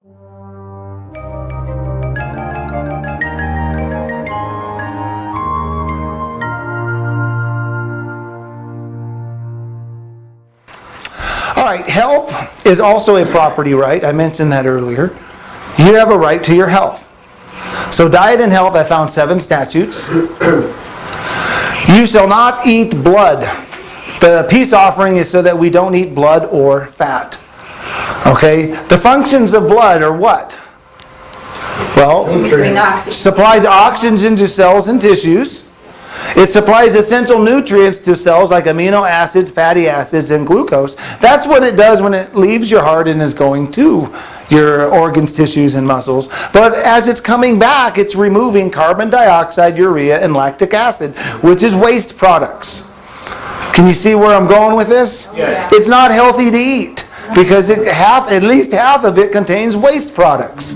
All right, health is also a property right. I mentioned that earlier. You have a right to your health. So diet and health, I found 7 statutes. You shall not eat blood. The peace offering is so that we don't eat blood or fat. Okay? The functions of blood are what? Well, supplies oxygen to cells and tissues. It supplies essential nutrients to cells like amino acids, fatty acids, and glucose. That's what it does when it leaves your heart and is going to your organs, tissues, and muscles. But as it's coming back, it's removing carbon dioxide, urea, and lactic acid, which is waste products. Can you see where I'm going with this? Yes. It's not healthy to eat because at least half of it contains waste products.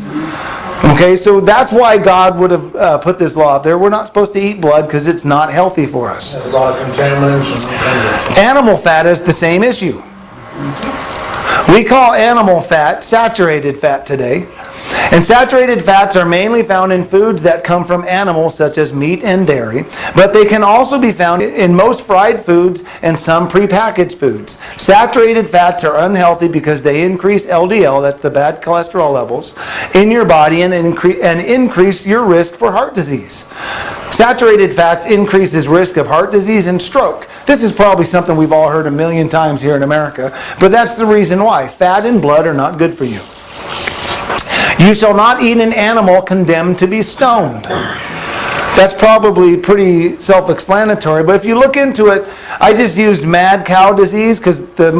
Okay, so that's why God would have put this law up there. We're not supposed to eat blood because it's not healthy for us. There's a lot of contaminants. Animal fat is the same issue. We call animal fat saturated fat today. And saturated fats are mainly found in foods that come from animals such as meat and dairy, but they can also be found in most fried foods and some prepackaged foods. Saturated fats are unhealthy because they increase LDL, that's the bad cholesterol levels, in your body and increase your risk for heart disease. Saturated fats increases risk of heart disease and stroke. This is probably something we've all heard a million times here in America, but that's the reason why. Fat and blood are not good for you. You shall not eat an animal condemned to be stoned. That's probably pretty self-explanatory, but if you look into it, I just used mad cow disease because the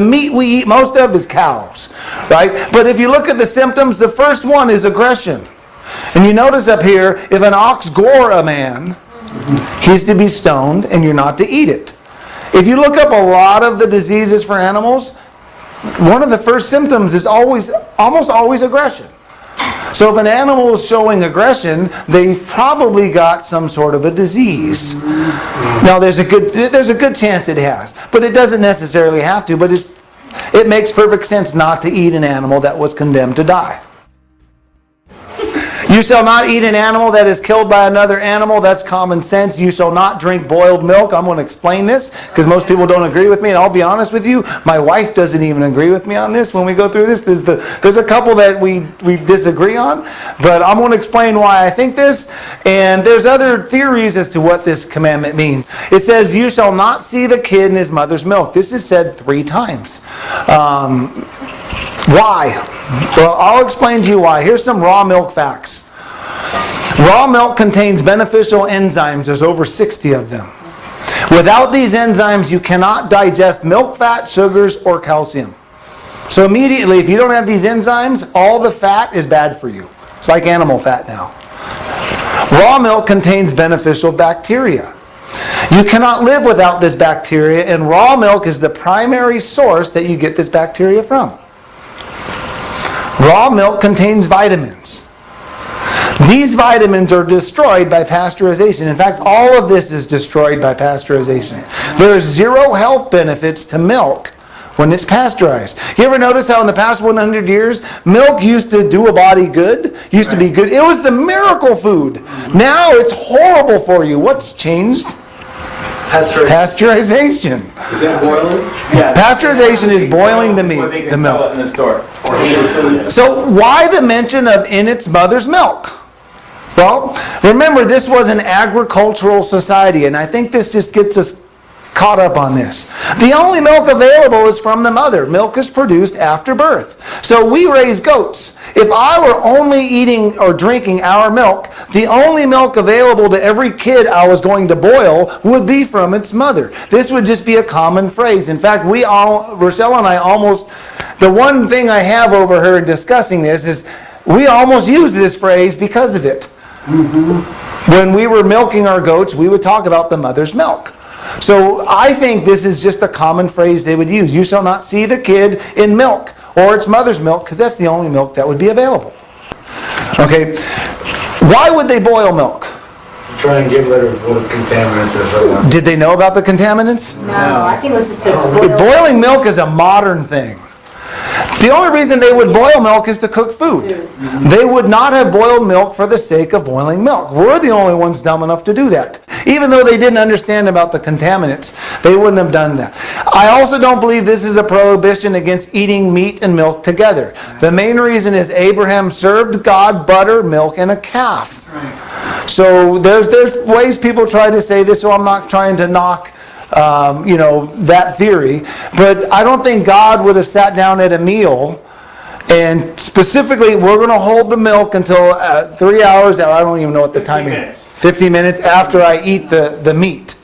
meat we eat most of is cows, right? But if you look at the symptoms, the first one is aggression. And you notice up here, if an ox gore a man, he's to be stoned and you're not to eat it. If you look up a lot of the diseases for animals, one of the first symptoms is almost always aggression. So if an animal is showing aggression, they've probably got some sort of a disease. Now there's a good chance it has, but it doesn't necessarily have to. But it makes perfect sense not to eat an animal that was condemned to die. You shall not eat an animal that is killed by another animal. That's common sense. You shall not drink boiled milk. I'm going to explain this because most people don't agree with me. And I'll be honest with you, my wife doesn't even agree with me on this when we go through this. There's a couple that we disagree on. But I'm going to explain why I think this. And there's other theories as to what this commandment means. It says, you shall not see the kid in his mother's milk. This is said 3 times. Why? Well, I'll explain to you why. Here's some raw milk facts. Raw milk contains beneficial enzymes. There's over 60 of them. Without these enzymes, you cannot digest milk fat, sugars, or calcium. So immediately, if you don't have these enzymes, all the fat is bad for you. It's like animal fat now. Raw milk contains beneficial bacteria. You cannot live without this bacteria, and raw milk is the primary source that you get this bacteria from. Raw milk contains vitamins. These vitamins are destroyed by pasteurization. In fact, all of this is destroyed by pasteurization. There are 0 health benefits to milk when it's pasteurized. You ever notice how in the past 100 years, milk used to do a body good? Used to be good. It was the miracle food. Now it's horrible for you. What's changed? Pasteurization. Is that boiling? Yeah. Pasteurization is boiling the meat, the milk. In the store. So why the mention of in its mother's milk? Well, remember this was an agricultural society, and I think this just gets us caught up on this. The only milk available is from the mother. Milk is produced after birth. So we raise goats. If I were only eating or drinking our milk, the only milk available to every kid I was going to boil would be from its mother. This would just be a common phrase. In fact, Rochelle and I the one thing I have over her in discussing this is we almost use this phrase because of it. Mm-hmm. When we were milking our goats, we would talk about the mother's milk. So I think this is just a common phrase they would use. You shall not see the kid in milk or its mother's milk because that's the only milk that would be available. Okay, why would they boil milk? Try and get rid of what contaminants. Did they know about the contaminants? No, I think it was just Boiling milk is a modern thing. The only reason they would boil milk is to cook food. They would not have boiled milk for the sake of boiling milk. We're the only ones dumb enough to do that. Even though they didn't understand about the contaminants, they wouldn't have done that. I also don't believe this is a prohibition against eating meat and milk together. The main reason is Abraham served God butter, milk, and a calf. So there's ways people try to say this, so I'm not trying to knock that theory. But I don't think God would have sat down at a meal and specifically, we're going to hold the milk until 3 hours, I don't even know what the time is. 50 minutes after I eat the meat.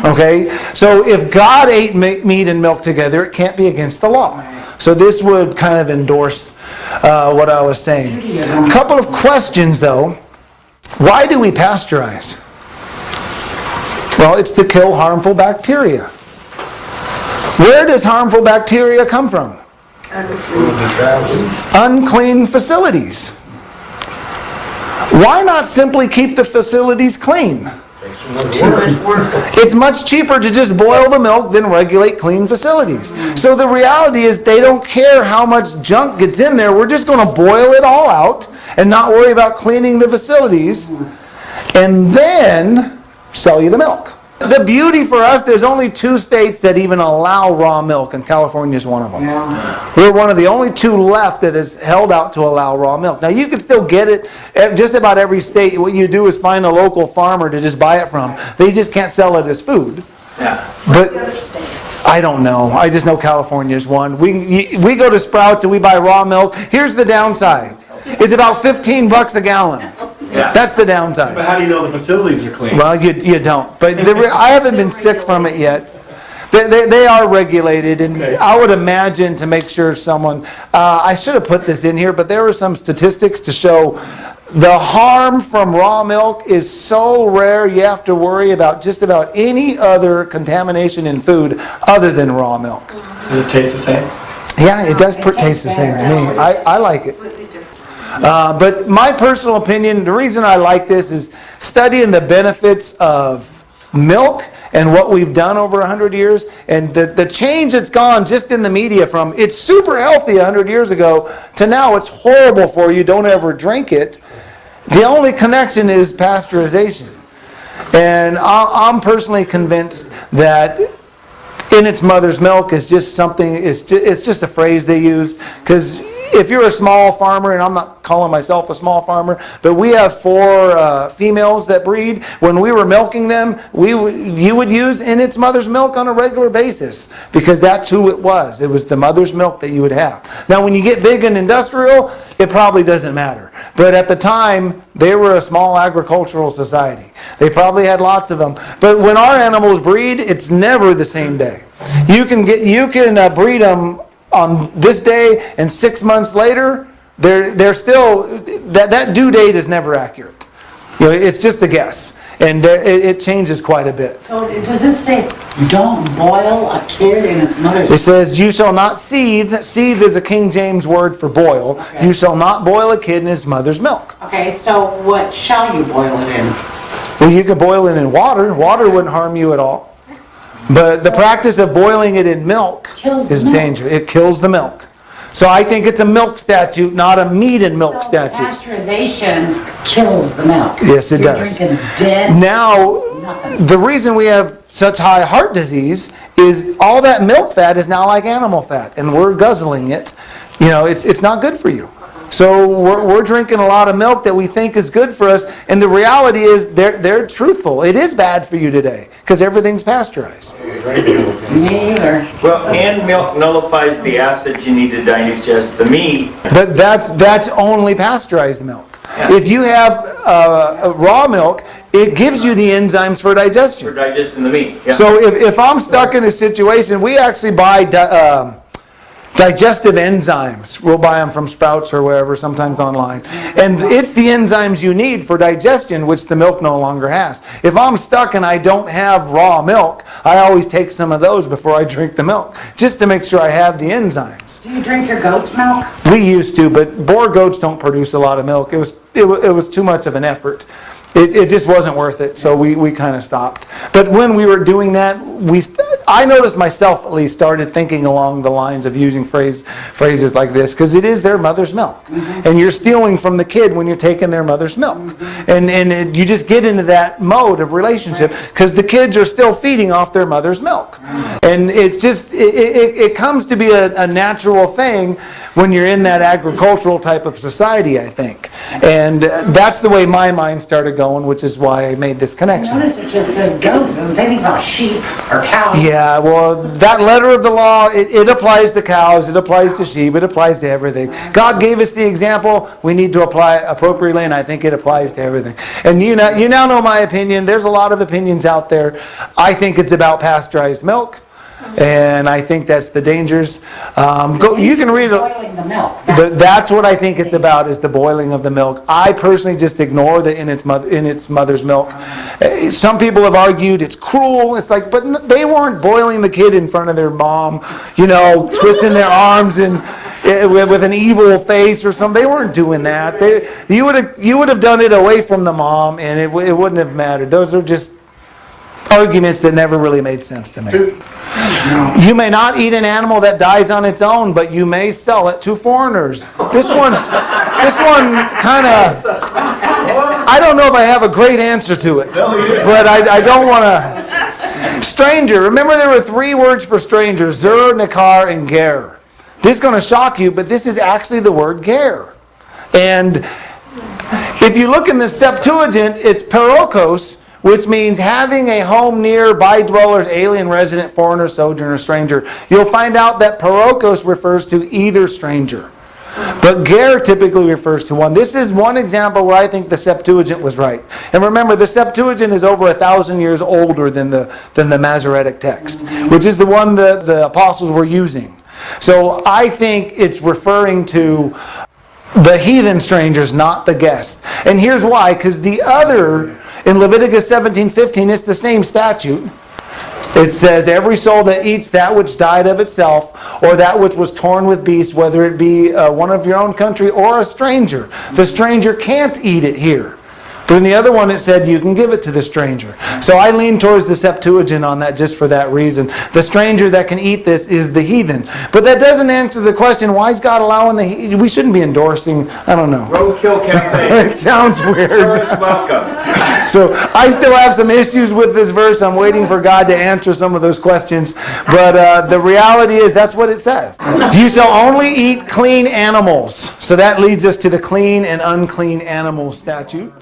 Okay? So if God ate meat and milk together, it can't be against the law. So this would kind of endorse what I was saying. A couple of questions though. Why do we pasteurize? Well, it's to kill harmful bacteria. Where does harmful bacteria come from? Unclean facilities. Why not simply keep the facilities clean? It's much cheaper to just boil the milk than regulate clean facilities. So the reality is they don't care how much junk gets in there. We're just going to boil it all out and not worry about cleaning the facilities and then sell you the milk. The beauty for us, there's only 2 states that even allow raw milk, and California is one of them. Yeah. We're one of the only 2 left that is held out to allow raw milk. Now you can still get it at just about every state. What you do is find a local farmer to just buy it from. They just can't sell it as food. Yeah. But I don't know. I just know California is one. We go to Sprouts and we buy raw milk. Here's the downside. It's about $15 a gallon. Yeah. That's the downside. But how do you know the facilities are clean? Well, you don't. But I haven't been sick from it yet. They are regulated, and Okay. I would imagine to make sure someone... I should have put this in here, but there were some statistics to show the harm from raw milk is so rare you have to worry about just about any other contamination in food other than raw milk. Does it taste the same? Yeah, it does taste the same to me. I like it. But my personal opinion, the reason I like this is studying the benefits of milk and what we've done over 100 years and the change that's gone just in the media from it's super healthy 100 years ago to now it's horrible for you, don't ever drink it. The only connection is pasteurization. And I'm personally convinced that in its mother's milk is just something, it's just a phrase they use because if you're a small farmer, and I'm not calling myself a small farmer, but we have 4 females that breed. When we were milking them, you would use in its mother's milk on a regular basis because that's who it was. It was the mother's milk that you would have. Now, when you get big and industrial, it probably doesn't matter. But at the time, they were a small agricultural society. They probably had lots of them. But when our animals breed, it's never the same day. You can breed them on this day, and 6 months later, they're still that due date is never accurate. It's just a guess, and it changes quite a bit. So does this say don't boil a kid in its mother's? It says you shall not seethe. Seethe is a King James word for boil. Okay. You shall not boil a kid in his mother's milk. Okay, so what shall you boil it in? Well, you could boil it in water. Water wouldn't harm you at all. But the practice of boiling it in milk is dangerous. It kills the milk. So I think it's a milk statute, not a meat and milk statute. Pasteurization kills the milk. Yes, it does. Drinking dead. Now, nothing. the reason we have such high heart disease is all that milk fat is now like animal fat, and we're guzzling it. It's not good for you. So we're drinking a lot of milk that we think is good for us, and the reality is they're truthful. It is bad for you today because everything's pasteurized. Me either. Well, and milk nullifies the acids you need to digest the meat. But that's only pasteurized milk. Yeah. If you have raw milk, it gives you the enzymes for digestion. For digesting the meat. Yeah. So if I'm stuck in a situation, we actually buy digestive enzymes. We'll buy them from Sprouts or wherever, sometimes online. And it's the enzymes you need for digestion, which the milk no longer has. If I'm stuck and I don't have raw milk, I always take some of those before I drink the milk, just to make sure I have the enzymes. Do you drink your goat's milk? We used to, but Boer goats don't produce a lot of milk. It was too much of an effort. It just wasn't worth it, so we kind of stopped. But when we were doing that, I noticed myself at least started thinking along the lines of using phrases like this, because it is their mother's milk. And you're stealing from the kid when you're taking their mother's milk. And you just get into that mode of relationship because the kids are still feeding off their mother's milk. And it's just, it comes to be a natural thing when you're in that agricultural type of society, I think. And that's the way my mind started going, which is why I made this connection. Notice it just says goats, it doesn't say anything about sheep or cows. Yeah, well, that letter of the law, it applies to cows, it applies to sheep, it applies to everything. God gave us the example, we need to apply it appropriately, and I think it applies to everything. And you now know my opinion. There's a lot of opinions out there. I think it's about pasteurized milk. And I think that's the dangers. You can read it. Boiling the milk. That's what I think it's about, is the boiling of the milk. I personally just ignore the in its mother's milk. Some people have argued it's cruel. It's like, but they weren't boiling the kid in front of their mom, twisting their arms and with an evil face or something. They weren't doing that. You would have done it away from the mom, and it wouldn't have mattered. Those are just arguments that never really made sense to me. You may not eat an animal that dies on its own, but you may sell it to foreigners. This one kind of, I don't know if I have a great answer to it, but I don't want to. Stranger. Remember, there were 3 words for stranger: Zur, Nakar, and Ger. This is going to shock you, but this is actually the word Ger. And if you look in the Septuagint, it's parokos, which means having a home near, by dwellers, alien, resident, foreigner, sojourner, stranger. You'll find out that parokos refers to either stranger. But ger typically refers to one. This is one example where I think the Septuagint was right. And remember, the Septuagint is over 1,000 years older than the Masoretic text, which is the one the apostles were using. So I think it's referring to the heathen strangers, not the guests. And here's why, because the other, in Leviticus 17:15, it's the same statute. It says, every soul that eats that which died of itself, or that which was torn with beasts, whether it be one of your own country or a stranger. The stranger can't eat it here. But in the other one it said you can give it to the stranger. So I lean towards the Septuagint on that just for that reason. The stranger that can eat this is the heathen. But that doesn't answer the question, why is God allowing the heathen? We shouldn't be endorsing, I don't know. Roadkill campaign. It sounds weird. Tourist welcome. So I still have some issues with this verse. I'm waiting for God to answer some of those questions. But the reality is that's what it says. You shall only eat clean animals. So that leads us to the clean and unclean animal statute.